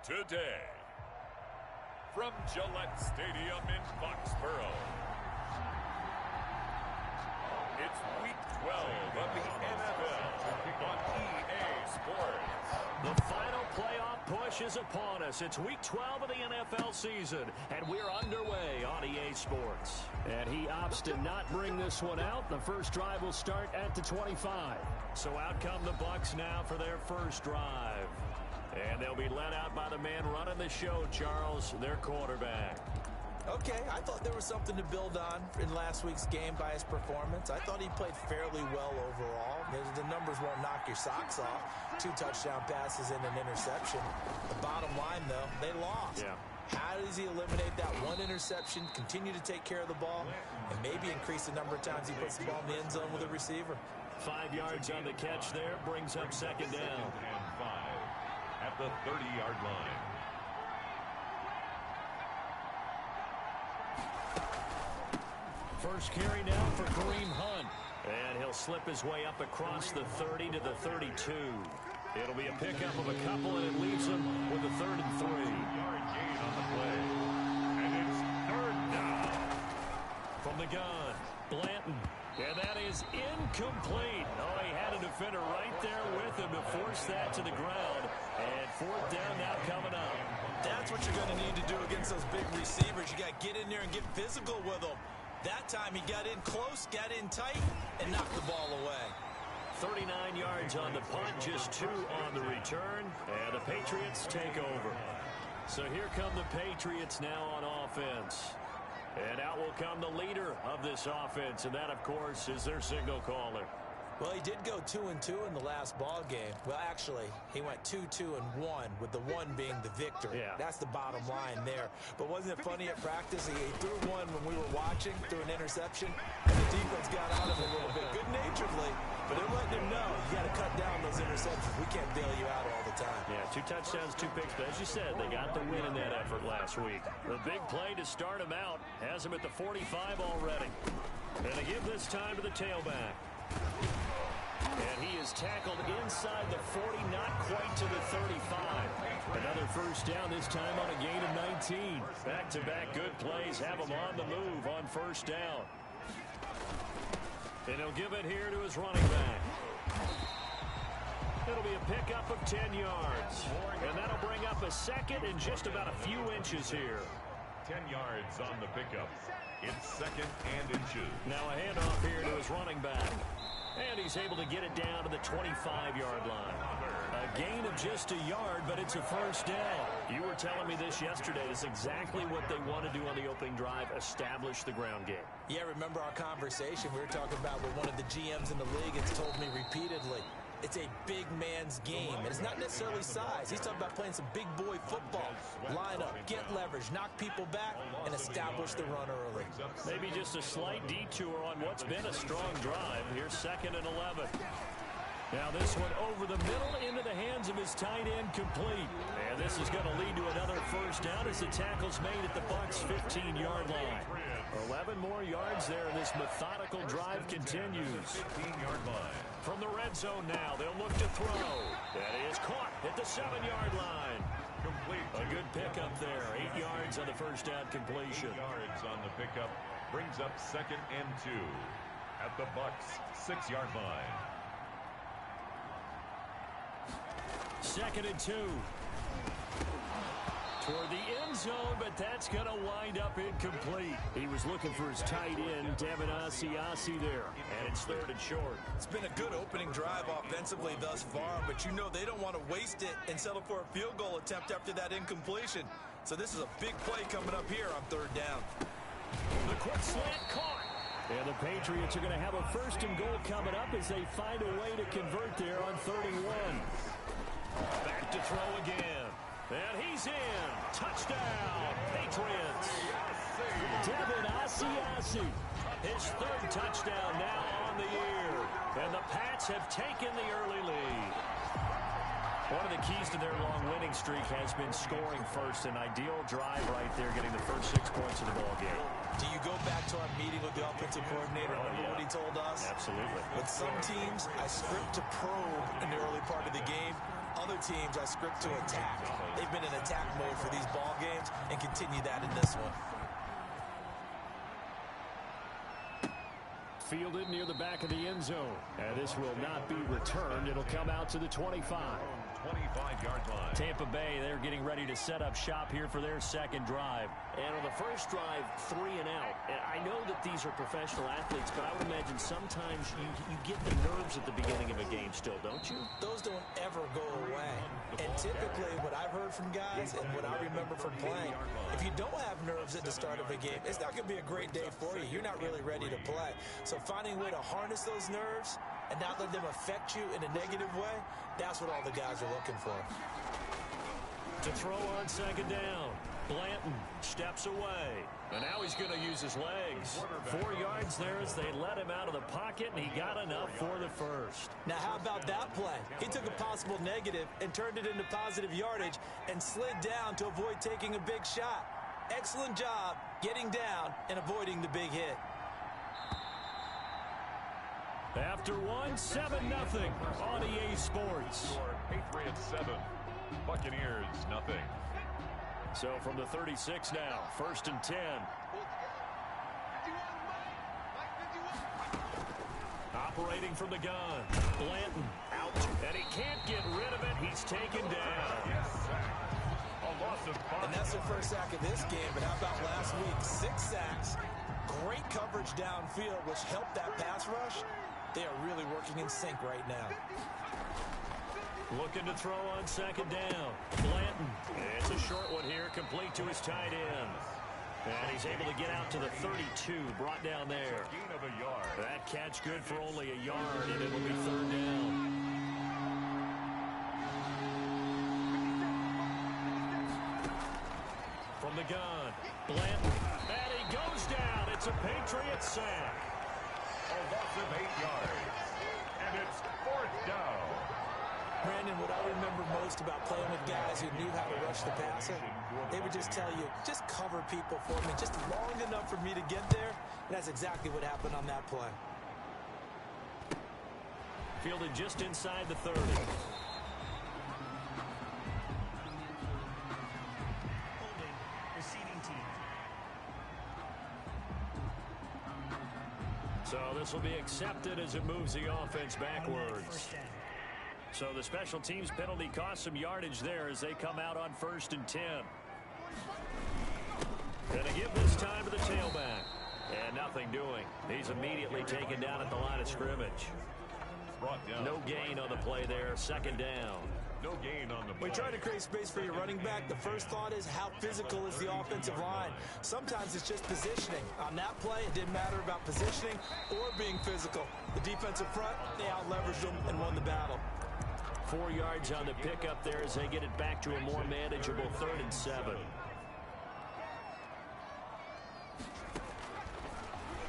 today. From Gillette Stadium in Foxborough, it's Week 12 of the NFL on EA Sports. The final playoff push is upon us. It's Week 12 of the NFL season, and we're underway on EA Sports. And he opts to not bring this one out. The first drive will start at the 25. So out come the Bucs now for their first drive. And they'll be led out by the man running the show, Charles, their quarterback. Okay, I thought there was something to build on in last week's game by his performance. I thought he played fairly well overall. The numbers won't knock your socks off. 2 touchdown passes and an interception. The bottom line, though, they lost. Yeah. How does he eliminate that one interception, continue to take care of the ball, and maybe increase the number of times he puts the ball in the end zone with a receiver? 5 yards on the catch there, brings up second down. And 5 at the 30-yard line. First carry now for Kareem Hunt. And he'll slip his way up across the 30 to the 32. It'll be a pickup of a couple, and it leaves him with a 3rd and 3. Yard gain on the play. And it's 3rd down. From the gun, Blanton. And that is incomplete. Oh, he had a defender right there with him to force that to the ground. And 4th down now coming up. That's what you're going to need to do against those big receivers. You got to get in there and get physical with them. That time he got in close, got in tight, and knocked the ball away. 39 yards on the punt, just 2 on the return, and the Patriots take over. So here come the Patriots now on offense. And out will come the leader of this offense, and that, of course, is their signal caller. Well, he did go 2-2 in the last ball game. Well, actually, he went 2-2-1, with the 1 being the victory. Yeah. That's the bottom line there. But wasn't it funny at practice? He threw one when we were watching, threw an interception, and the defense got out of it a little bit, good-naturedly. But they're letting him know, you got to cut down those interceptions. We can't bail you out all the time. Yeah, 2 touchdowns, 2 picks. But as you said, they got the win in that effort last week. The big play to start him out has him at the 45 already. And they give this time to the tailback. And he is tackled inside the 40, not quite to the 35. Another first down, this time on a gain of 19. Back-to-back good plays have him on the move on first down. And he'll give it here to his running back. It'll be a pickup of 10 yards. And that'll bring up a second and just about a few inches here. 10 yards on the pickup. It's 2nd and inches. Now a handoff here to his running back. And he's able to get it down to the 25-yard line. A gain of just a yard, but it's a first down. You were telling me this yesterday. It's exactly what they want to do on the opening drive, establish the ground game. Yeah, remember our conversation we were talking about with one of the GMs in the league. It's told me repeatedly, it's a big man's game. And it's not necessarily size. He's talking about playing some big boy football. Line up, get leverage, knock people back, and establish the run early. Maybe just a slight detour on what's been a strong drive. Here's 2nd and 11. Now this one over the middle into the hands of his tight end, complete. And this is going to lead to another first down as the tackle's made at the Bucs' 15-yard line. 11 more yards there, and this methodical drive continues. 15-yard line. From the red zone now, they'll look to throw. That is caught at the 7-yard line. Complete. A good pickup there. 8 yards on the first down completion. 8 yards on the pickup brings up 2nd and 2 at the Bucs' 6-yard line. 2nd and 2. Toward the end zone, but that's going to wind up incomplete. He was looking for his tight end, Devin Asiasi there. And it's 3rd and short. It's been a good opening drive offensively thus far, but you know they don't want to waste it and settle for a field goal attempt after that incompletion. So this is a big play coming up here on 3rd down. The quick slant caught. And the Patriots are going to have a 1st and goal coming up as they find a way to convert there on 31. Back to throw again. And he's in. Touchdown, Patriots. Devin Asiasi. His 3rd touchdown now on the year. And the Pats have taken the early lead. One of the keys to their long winning streak has been scoring first. An ideal drive right there, getting the first 6 points of the ball game. Do you go back to our meeting with the offensive coordinator? Remember what he told us? Absolutely. With some teams, I script to probe in the early part of the game. other teams, I script to attack. They've been in attack mode for these ball games and continue that in this one. Fielded near the back of the end zone. And this will not be returned. It'll come out to the 25. 25-yard line. Tampa Bay, they're getting ready to set up shop here for their second drive. And on the first drive, 3 and out. And I know that these are professional athletes, but I would imagine sometimes you get the nerves at the beginning of a game still, don't you? Those don't ever go away. And typically what I've heard from guys and what I remember from playing, if you don't have nerves at the start of a game, it's not going to be a great day for you. You're not really ready to play. So finding a way to harness those nerves and not let them affect you in a negative way, that's what all the guys are looking for. To throw on second down, Blanton steps away. And now he's going to use his legs. 4 yards there as they let him out of the pocket, and he got enough for the first. Now, how about that play? He took a possible negative and turned it into positive yardage and slid down to avoid taking a big shot. Excellent job getting down and avoiding the big hit. After one, 7-0 on EA Sports. Patriots 7, Buccaneers nothing. So from the 36 now, 1st and 10. Operating from the gun. Blanton out, and he can't get rid of it. He's taken down. A loss of 5. And that's their first sack of this game, but how about last week? 6 sacks, great coverage downfield, which helped that pass rush. They are really working in sync right now. Looking to throw on second down. Blanton. It's a short one here, complete to his tight end. And he's able to get out to the 32, brought down there. Gain of a yard. That catch good for only a yard, and it'll be 3rd down. From the gun, Blanton. And he goes down. It's a Patriots sack. A loss of 8 yards. And it's 4th down. Brandon, what I remember most about playing with guys who knew how to rush the passer, they would just tell you, just cover people for me, just long enough for me to get there. And that's exactly what happened on that play. Fielded just inside the 30. So this will be accepted as it moves the offense backwards. So the special teams penalty cost some yardage there as they come out on 1st and 10. Going to give this time to the tailback. And nothing doing. He's immediately taken down at the line of scrimmage. Brought down. No gain on the play there. 2nd down. No gain on the play. When you try to create space for your running back, the first thought is how physical is the offensive line. Sometimes it's just positioning. On that play, it didn't matter about positioning or being physical. The defensive front, they out-leveraged them and won the battle. 4 yards on the pickup there as they get it back to a more manageable 3rd and 7.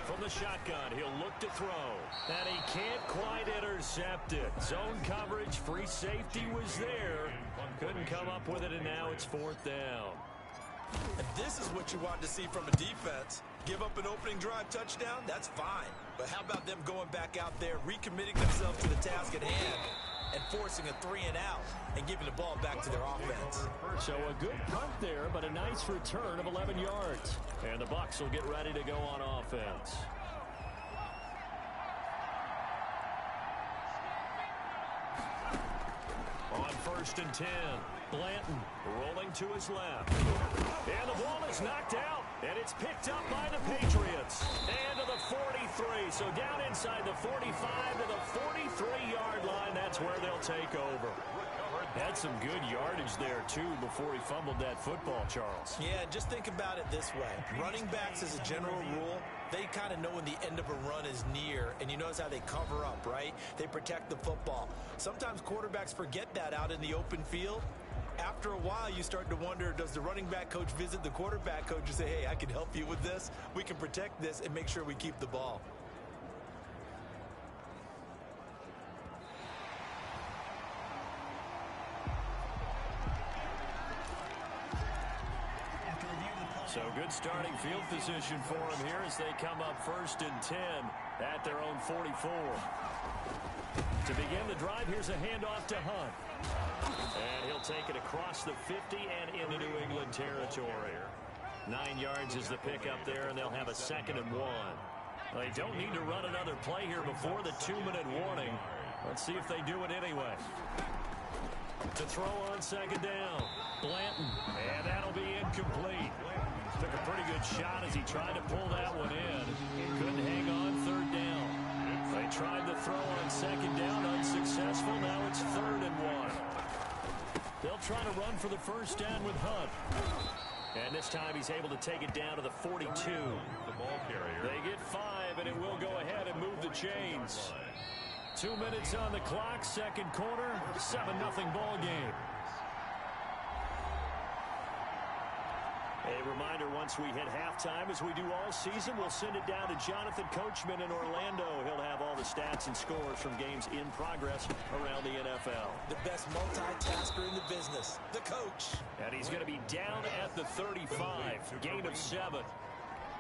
From the shotgun, he'll look to throw. And he can't quite intercept it. Zone coverage, free safety was there. Couldn't come up with it, and now it's 4th down. And this is what you want to see from a defense. Give up an opening drive touchdown, that's fine. But how about them going back out there, recommitting themselves to the task at hand, and forcing a 3 and out and giving the ball back to their offense. So a good punt there, but a nice return of 11 yards. And the Bucs will get ready to go on offense. On 1st and 10, Blanton rolling to his left. And the ball is knocked out, and it's picked up by the Patriots. And to the 43, so down inside the 45 to the 43-yard line. That's where they'll take over. Had some good yardage there, too, before he fumbled that football, Charles. Yeah, just think about it this way. Running backs, as a general rule, they kind of know when the end of a run is near, and you notice how they cover up, right? They protect the football. Sometimes quarterbacks forget that out in the open field. After a while, you start to wonder, does the running back coach visit the quarterback coach and say, hey, I can help you with this. We can protect this and make sure we keep the ball. So good starting field position for them here as they come up 1st and 10 at their own 44. To begin the drive, here's a handoff to Hunt. And he'll take it across the 50 and into New England territory. 9 yards is the pickup there, and they'll have a 2nd and 1. They don't need to run another play here before the 2-minute warning. Let's see if they do it anyway. To throw on 2nd down. Blanton. And that'll be incomplete. Took a pretty good shot as he tried to pull that one in. Couldn't hang on 3rd down. They tried to throw on 2nd down. Unsuccessful. Now it's 3rd and 1. They'll try to run for the 1st down with Hunt. And this time he's able to take it down to the 42. The ball carrier. They get 5, and it will go ahead and move the chains. 2 minutes on the clock, 2nd quarter, 7-0 ball game. A reminder, once we hit halftime, as we do all season, we'll send it down to Jonathan Coachman in Orlando. He'll have all the stats and scores from games in progress around the NFL. The best multitasker in the business, the coach. And he's going to be down at the 35, gain of 7.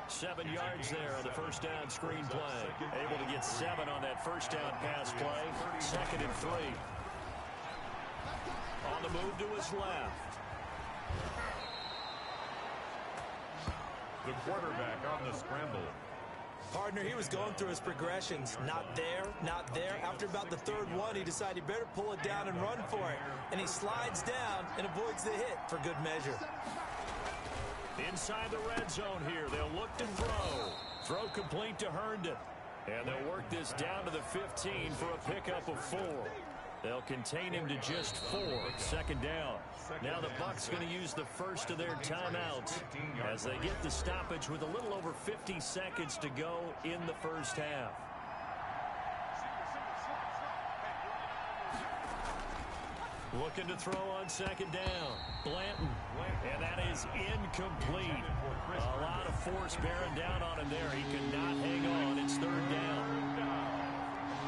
7 yards there on the 1st down screen play. Able to get 7 on that 1st down pass play. 2nd and 3. On the move to his left. The quarterback on the scramble. Partner, he was going through his progressions. Not there, not there. After about the 3rd one, he decided he better pull it down and run for it. And he slides down and avoids the hit for good measure. Inside the red zone here, they'll look to throw. Throw complete to Herndon. And they'll work this down to the 15 for a pickup of 4. They'll contain him to just 4. 2nd down. Now the Bucs going to use the first of their timeouts as they get the stoppage with a little over 50 seconds to go in the 1st half. Looking to throw on 2nd down. Blanton. And that is incomplete. A lot of force bearing down on him there. He could not hang on. It's 3rd down.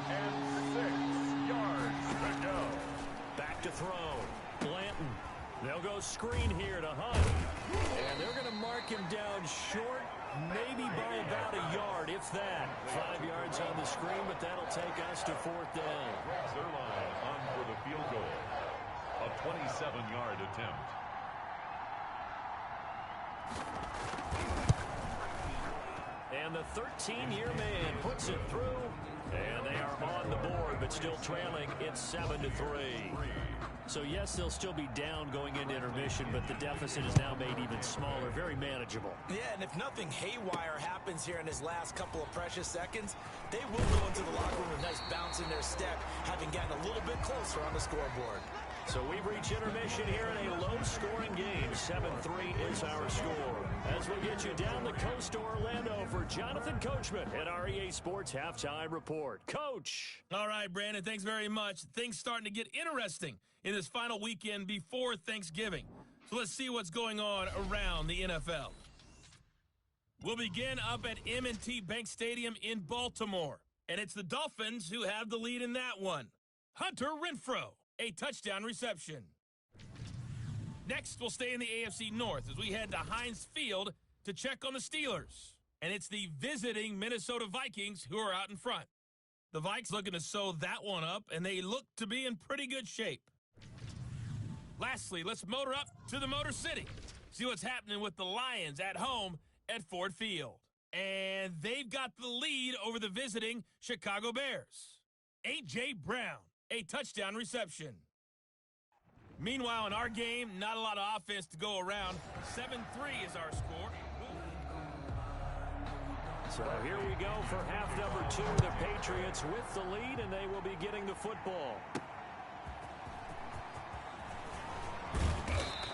And 6 yards to go. Back to throw. Blanton. They'll go screen here to Hunt. And they're going to mark him down short, maybe by about a yard, if that. 5 yards on the screen, but that'll take us to 4th down. Zerline on for the field goal. A 27-yard attempt. And the 13-year man puts it through. And they are on the board, but still trailing. It's 7-3. So, yes, they'll still be down going into intermission, but the deficit is now made even smaller, very manageable. Yeah, and if nothing haywire happens here in his last couple of precious seconds, they will go into the locker room with a nice bounce in their step, having gotten a little bit closer on the scoreboard. So we've reached intermission here in a low-scoring game. 7-3 is our score. As we'll get you down the coast to Orlando for Jonathan Coachman at our EA Sports Halftime Report. Coach! All right, Brandon, thanks very much. Things starting to get interesting in this final weekend before Thanksgiving. So let's see what's going on around the NFL. We'll begin up at M&T Bank Stadium in Baltimore. And it's the Dolphins who have the lead in that one. Hunter Renfrow, a touchdown reception. Next, we'll stay in the AFC North as we head to Heinz Field to check on the Steelers. And it's the visiting Minnesota Vikings who are out in front. The Vikes looking to sew that one up, and they look to be in pretty good shape. Lastly, let's motor up to the Motor City. See what's happening with the Lions at home at Ford Field. And they've got the lead over the visiting Chicago Bears. A.J. Brown, a touchdown reception. Meanwhile, in our game, not a lot of offense to go around. 7-3 is our score. So here we go for half number 2. The Patriots with the lead, and they will be getting the football.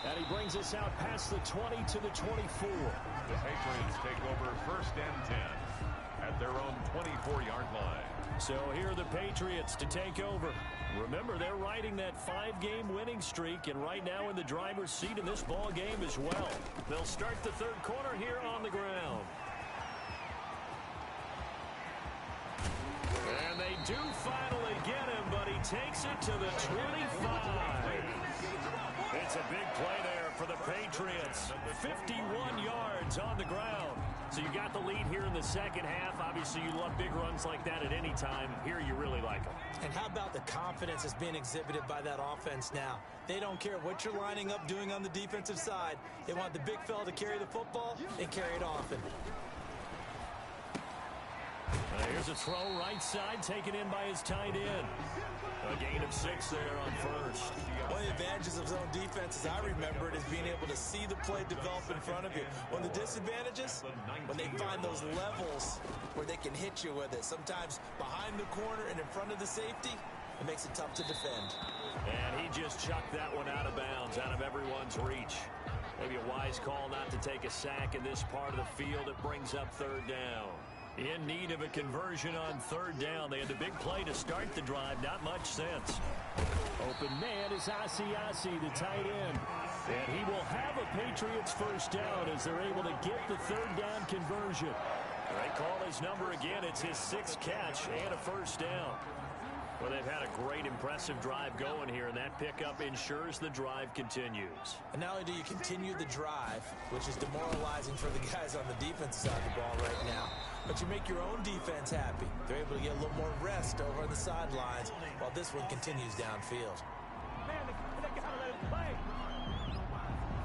And he brings us out past the 20 to the 24. The Patriots take over 1st and 10 at their own 24-yard line. So here are the Patriots to take over. Remember, they're riding that 5-game winning streak, and right now in the driver's seat in this ball game as well. They'll start the 3rd quarter here on the ground. And they do finally get him, but he takes it to the 25. It's a big play there for the Patriots. 51 yards on the ground. So you got the lead here in the 2nd half. Obviously, you love big runs like that at any time. Here you really like them. And how about the confidence that's being exhibited by that offense now? They don't care what you're lining up doing on the defensive side. They want the big fella to carry the football and carry it often. Here's a throw right side taken in by his tight end. A gain of 6 there on first. One of the advantages of zone defense, as I remember it, is being able to see the play develop in front of you. One of the disadvantages, when they find those levels where they can hit you with it. Sometimes behind the corner and in front of the safety, it makes it tough to defend. And he just chucked that one out of bounds, out of everyone's reach. Maybe a wise call not to take a sack in this part of the field. It brings up 3rd down. In need of a conversion on 3rd down. They had the big play to start the drive. Not much sense. Open man is Asiasi, the tight end. And he will have a Patriots first down as they're able to get the 3rd down conversion. They call his number again. It's his 6th catch and a first down. Well, they've had a great, impressive drive going here, and that pickup ensures the drive continues. And not only do you continue the drive, which is demoralizing for the guys on the defensive side of the ball right now, but you make your own defense happy. They're able to get a little more rest over on the sidelines while this one continues downfield.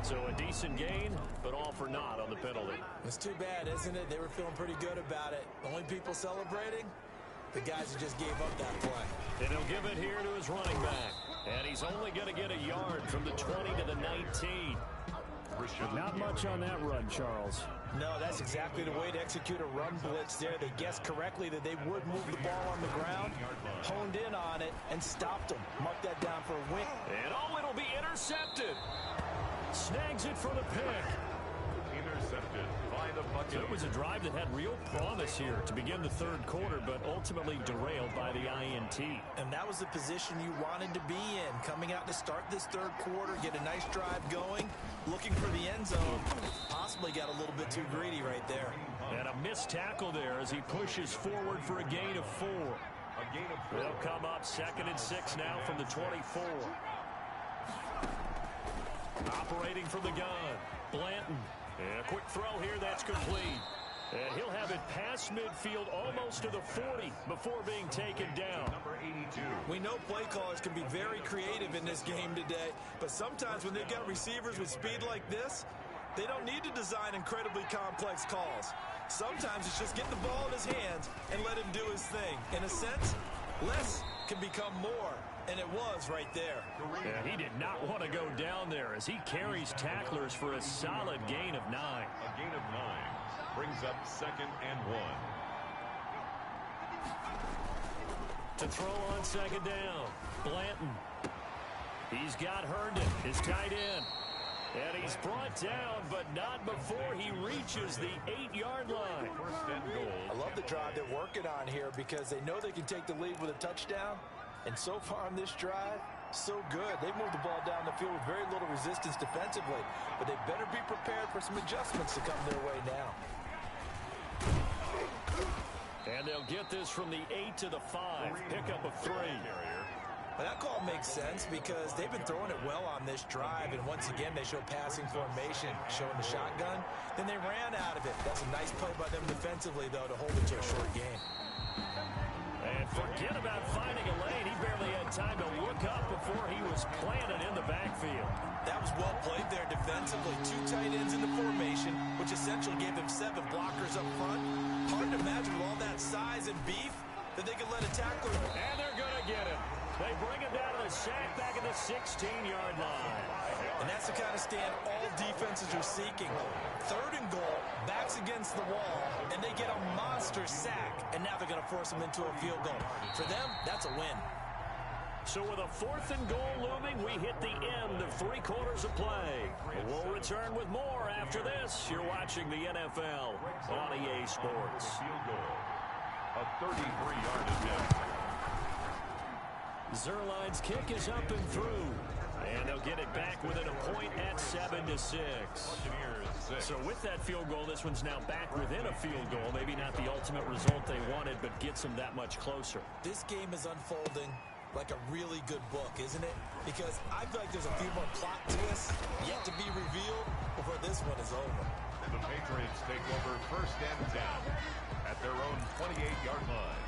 So a decent gain, but all for naught on the penalty. It's too bad, isn't it? They were feeling pretty good about it. The only people celebrating, the guys who just gave up that play. And he'll give it here to his running back. And he's only going to get a yard from the 20 to the 19. Not much on that run, Charles. No, that's exactly the way to execute a run blitz there. They guessed correctly that they would move the ball on the ground, honed in on it, and stopped them. Mark that down for a win. And it'll be intercepted. Snags it for the pick. Intercepted by the Buccaneers. So it was a drive that had real promise here to begin the 3rd quarter, but ultimately derailed by the INT. And that was the position you wanted to be in. Coming out to start this 3rd quarter, get a nice drive going, looking for the end zone. Possibly got a little bit too greedy right there. And a missed tackle there as he pushes forward for a gain of 4. They'll come up 2nd and 6 now from the 24. Operating from the gun, Blanton. And a quick throw here that's complete. And he'll have it past midfield almost to the 40 before being taken down. Number 82. We know play callers can be very creative in this game today, but sometimes when they've got receivers with speed like this, they don't need to design incredibly complex calls. Sometimes it's just get the ball in his hands and let him do his thing. In a sense, less can become more, and it was right there. And he did not want to go down there as he carries tacklers for a solid gain of 9. A gain of 9 brings up 2nd and 1. To throw on 2nd down, Blanton. He's got Herndon, his tight end. And he's brought down, but not before he reaches the 8-yard line. 1st and goal. I love the drive they're working on here because they know they can take the lead with a touchdown. And so far on this drive, so good. They moved the ball down the field with very little resistance defensively. But they better be prepared for some adjustments to come their way now. And they'll get this from the 8 to the 5. Pickup of 3. Well, that call makes sense because they've been throwing it well on this drive, and once again they show passing formation, showing the shotgun. Then they ran out of it. That's a nice play by them defensively, though, to hold it to a short game. And forget about finding a lane. He barely had time to look up before he was planted in the backfield. That was well played there defensively. 2 tight ends in the formation, which essentially gave them 7 blockers up front. Hard to imagine with all that size and beef that they could let a tackler. And they're going to get him. They bring him down to the sack back at the 16-yard line. And that's the kind of stand all defenses are seeking. 3rd and goal, backs against the wall, and they get a monster sack. And now they're going to force them into a field goal. For them, that's a win. So with a 4th and goal looming, we hit the end of 3 quarters of play. We'll return with more after this. You're watching the NFL on EA Sports. Field goal. A 33-yard attempt. Zerline's kick is up and through. And they'll get it back within a point at 7-6. So with that field goal, this one's now back within a field goal. Maybe not the ultimate result they wanted, but gets them that much closer. This game is unfolding like a really good book, isn't it? Because I feel like there's a few more plot twists yet to be revealed before this one is over. The Patriots take over 1st and 10 at their own 28-yard line.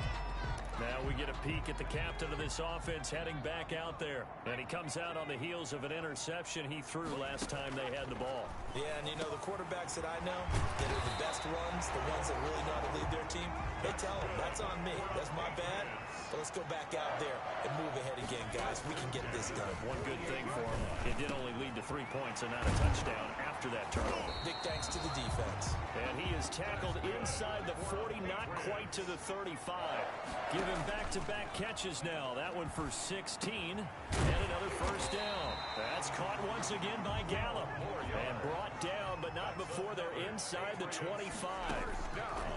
Now we get a peek at the captain of this offense heading back out there. And he comes out on the heels of an interception he threw last time they had the ball. Yeah, and you know, the quarterbacks that I know that are the best ones, the ones that really know how to lead their team, they tell them, that's on me. That's my bad. But let's go back out there and move ahead again, guys. We can get this done. One good thing for him, it did only lead to 3 points and not a touchdown after that turnover. Big thanks to the defense. And he is tackled inside the 40, not quite to the 35. Giving back-to-back catches now. That one for 16 and another first down. That's caught once again by Gallup. And brought down, but not before they're inside the 25.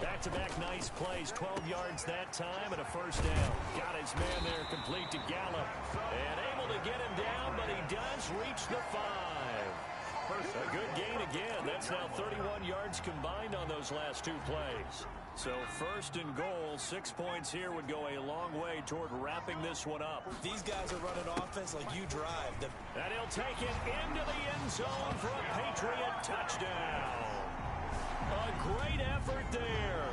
Back-to-back nice plays, 12 yards that time and a first down. Got his man there complete to Gallup. And able to get him down, but he does reach the 5. A good gain again. That's now 31 yards combined on those last 2 plays. So first and goal, 6 points here would go a long way toward wrapping this one up. These guys are running offense like you drive. And he'll take it into the end zone for a Patriot touchdown. A great effort there.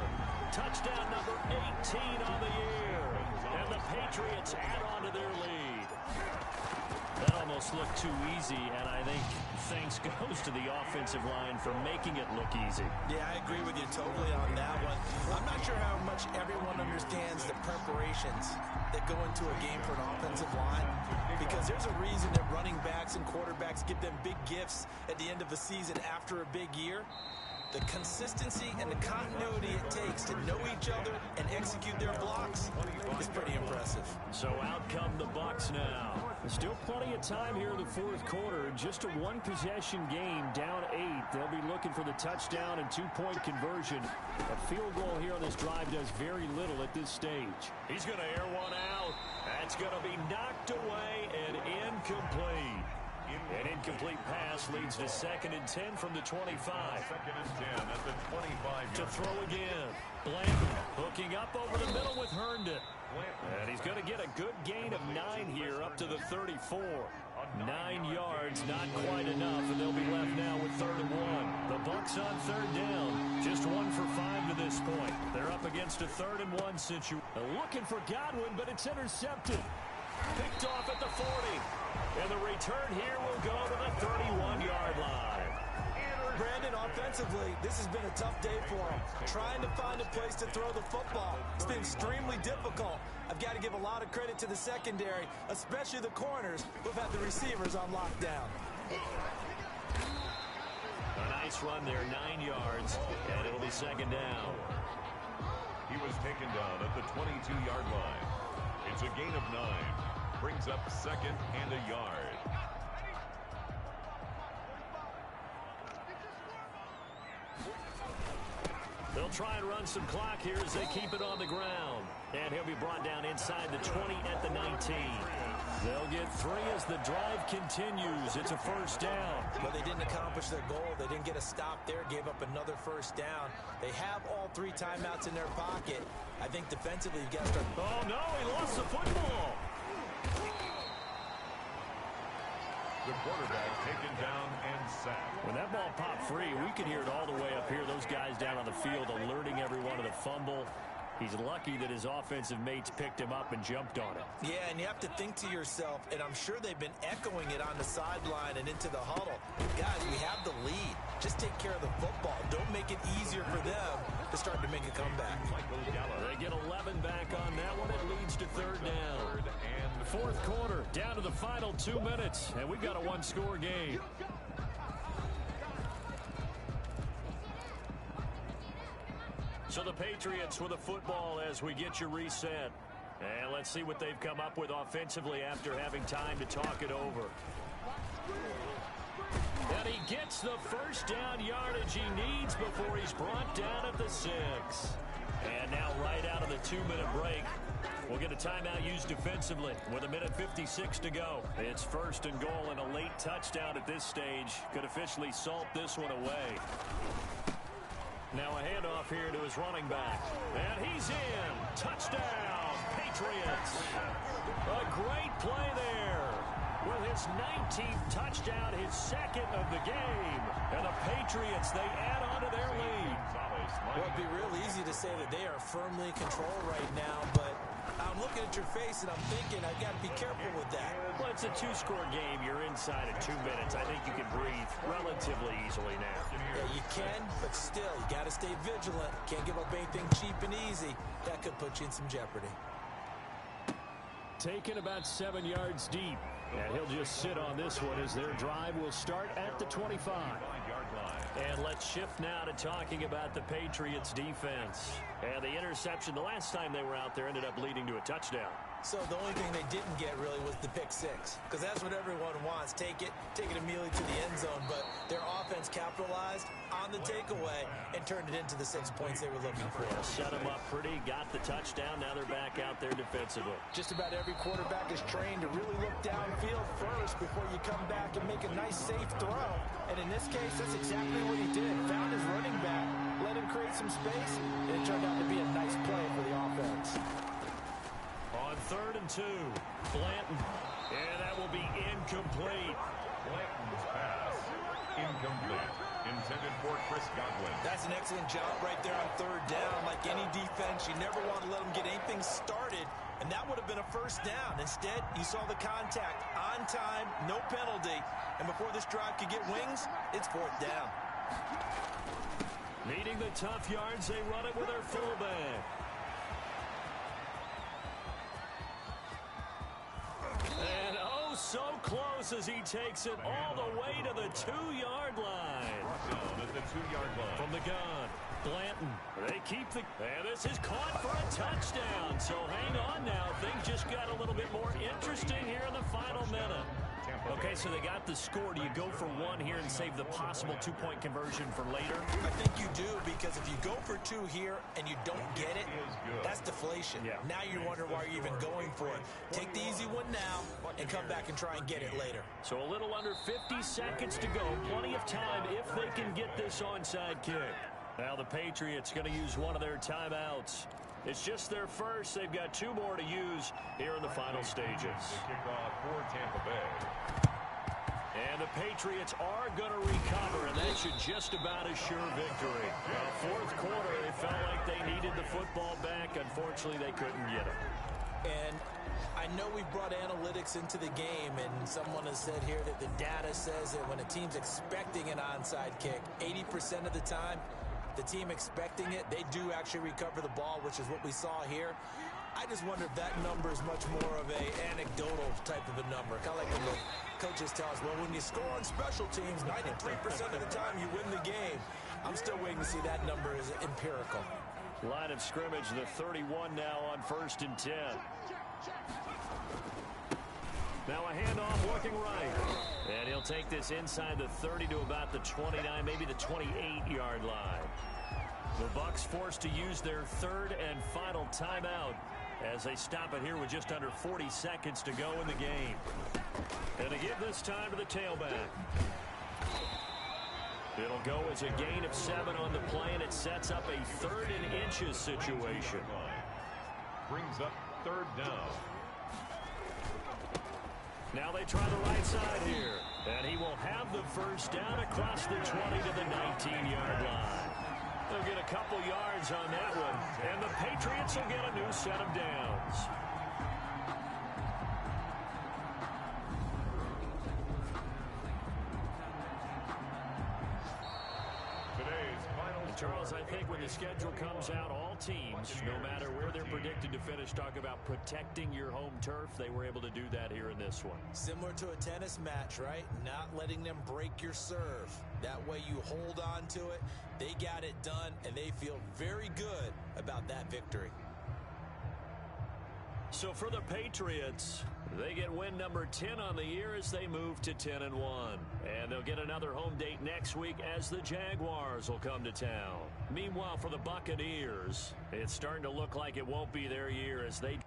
Touchdown number 18 on the year. And the Patriots add on to their lead. That almost looked too easy, and I think thanks goes to the offensive line for making it look easy. Yeah, I agree with you totally on that one. I'm not sure how much everyone understands the preparations that go into a game for an offensive line, because there's a reason that running backs and quarterbacks give them big gifts at the end of the season after a big year. The consistency and the continuity it takes to know each other and execute their blocks is pretty impressive. So out come the Bucs now. There's still plenty of time here in the fourth quarter. Just a one-possession game, down 8. They'll be looking for the touchdown and 2-point conversion. A field goal here on this drive does very little at this stage. He's going to air one out. That's going to be knocked away and incomplete. An incomplete pass leads to 2nd and 10 from the 25. 2nd and 10 at the 25. To throw again. Blanton hooking up over the middle with Herndon. And he's going to get a good gain of 9 here up to the 34. 9 yards, not quite enough, and they'll be left now with 3rd and 1. The Bucs on 3rd down. Just 1 for 5 to this point. They're up against a 3rd and 1 situation. Looking for Godwin, but it's intercepted. Picked off at the 40. And the return here will go to the 31-yard line. Brandon, offensively, this has been a tough day for him. Trying to find a place to throw the football. It's been extremely difficult. I've got to give a lot of credit to the secondary, especially the corners who've had the receivers on lockdown. A nice run there, 9 yards, and it'll be 2nd down. He was taken down at the 22-yard line. It's a gain of 9. Brings up 2nd and a yard. They'll try and run some clock here as they keep it on the ground. And he'll be brought down inside the 20 at the 19. They'll get 3 as the drive continues. It's a first down. But they didn't accomplish their goal. They didn't get a stop there, gave up another first down. They have all 3 timeouts in their pocket. I think defensively you've got to start. Oh, no, he lost the football. The quarterback taken down and sacked. When that ball popped free, we could hear it all the way up here. Those guys down on the field alerting everyone of the fumble. He's lucky that his offensive mates picked him up and jumped on it. Yeah, and you have to think to yourself, and I'm sure they've been echoing it on the sideline and into the huddle. Guys, we have the lead. Just take care of the football. Don't make it easier for them to start to make a comeback. They get 11 back on that one. It leads to 3rd down. Fourth quarter, down to the final 2 minutes, and we've got a 1-score game. So the Patriots with a football as we get you reset. And let's see what they've come up with offensively after having time to talk it over. And he gets the first down yardage he needs before he's brought down at the 6. And now right out of the 2-minute break, we'll get a timeout used defensively with 1:56 to go. It's 1st and goal, and a late touchdown at this stage could officially salt this one away. Now a handoff here to his running back. And he's in. Touchdown, Patriots. A great play there. With his 19th touchdown, his 2nd of the game. And the Patriots, they add on to their lead. Well, it'd be real easy to say that they are firmly in control right now, but looking at your face, and I'm thinking I've got to be careful with that. Well, it's a two-score game. You're inside at 2 minutes. I think you can breathe relatively easily now. Yeah, you can, but still, you got to stay vigilant. Can't give up anything cheap and easy. That could put you in some jeopardy. Taken about 7 yards deep. And he'll just sit on this one as their drive will start at the 25. And let's shift now to talking about the Patriots defense. And the interception the last time they were out there ended up leading to a touchdown. So the only thing they didn't get really was the pick six, because that's what everyone wants. Take it immediately to the end zone, but their offense capitalized on the takeaway and turned it into the 6 points they were looking for. Set them up pretty, got the touchdown. Now they're back out there defensively. Just about every quarterback is trained to really look downfield first before you come back and make a nice, safe throw. And in this case, that's exactly what he did. Found his running back, let him create some space, and it turned out to be a nice play for the offense. On 3rd and 2, Blanton. And that will be incomplete. Blanton's pass, incomplete. Intended for Chris Godwin. That's an excellent job right there on 3rd down. Like any defense, you never want to let them get anything started, and that would have been a first down. Instead, you saw the contact on time, no penalty, and before this drive could get wings, it's 4th down. Needing the tough yards, they run it with their fullback. And oh, so close as he takes it all the way to the 2-yard line. Down at the 2-yard line. From the gun, Blanton. They keep the... And this is caught for a touchdown. So hang on now. Things just got a little bit more interesting here in the final minute. Okay, so they got the score. Do you go for one here and save the possible 2-point conversion for later? I think you do, because if you go for 2 here and you don't get it, that's deflation. Yeah. Now you wonder why you're even going for it. Take the easy one now and come back and try and get it later. So a little under 50 seconds to go. Plenty of time if they can get this onside kick. Now the Patriots going to use one of their timeouts. It's just their first. They've got 2 more to use here in the final stages. Kickoff for Tampa Bay. And the Patriots are going to recover, and that should just about assure victory. Now, 4th quarter, they felt like they needed the football back. Unfortunately, they couldn't get it. And I know we've brought analytics into the game, and someone has said here that the data says that when a team's expecting an onside kick, 80% of the time, the team expecting it, they do actually recover the ball, which is what we saw here. I just wonder if that number is much more of a anecdotal type of a number. Kind of like when the coaches tell us, well, when you score on special teams, 93% of the time you win the game. I'm still waiting to see that number is empirical. Line of scrimmage, the 31 now on 1st and 10. Now a handoff working right. And he'll take this inside the 30 to about the 29, maybe the 28-yard line. The Bucs forced to use their 3rd and final timeout as they stop it here with just under 40 seconds to go in the game. And to give this time to the tailback. It'll go as a gain of 7 on the play, and it sets up a 3rd and inches situation. Brings up 3rd down. Now they try the right side here. And he will have the first down across the 20 to the 19-yard line. They'll get a couple yards on that one. And the Patriots will get a new set of downs. Charles, I think when the schedule comes out, all teams, no matter where they're predicted to finish, talk about protecting your home turf. They were able to do that here in this one. Similar to a tennis match, right? Not letting them break your serve. That way you hold on to it. They got it done, and they feel very good about that victory. So for the Patriots, they get win number 10 on the year as they move to 10-1. And they'll get another home date next week as the Jaguars will come to town. Meanwhile, for the Buccaneers, it's starting to look like it won't be their year as they